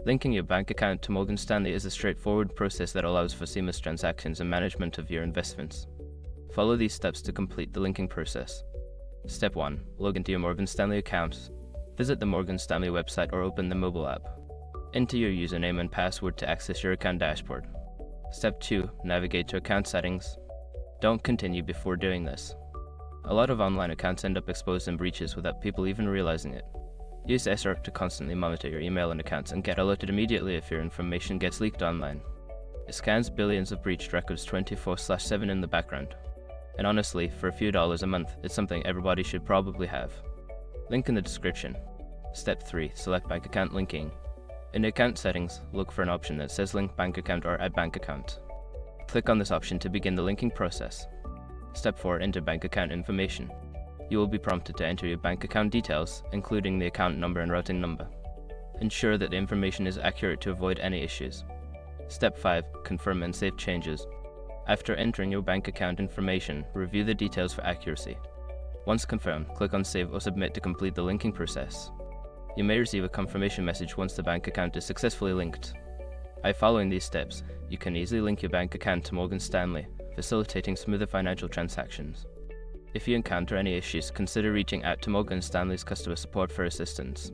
Linking your bank account to Morgan Stanley is a straightforward process that allows for seamless transactions and management of your investments. Follow these steps to complete the linking process. Step 1. Log into your Morgan Stanley account. Visit the Morgan Stanley website or open the mobile app. Enter your username and password to access your account dashboard. Step 2. Navigate to account settings. Don't continue before doing this. A lot of online accounts end up exposed in breaches without people even realizing it. Use SR to constantly monitor your email and accounts and get alerted immediately if your information gets leaked online. It scans billions of breached records 24/7 in the background. And honestly, for a few dollars a month, it's something everybody should probably have. Link in the description. Step 3. Select bank account linking. In the account settings, look for an option that says link bank account or add bank account. Click on this option to begin the linking process. Step 4. Enter bank account information. You will be prompted to enter your bank account details, including the account number and routing number. Ensure that the information is accurate to avoid any issues. Step 5. Confirm and save changes. After entering your bank account information, review the details for accuracy. Once confirmed, click on Save or Submit to complete the linking process. You may receive a confirmation message once the bank account is successfully linked. By following these steps, you can easily link your bank account to Morgan Stanley, facilitating smoother financial transactions. If you encounter any issues, consider reaching out to Morgan Stanley's customer support for assistance.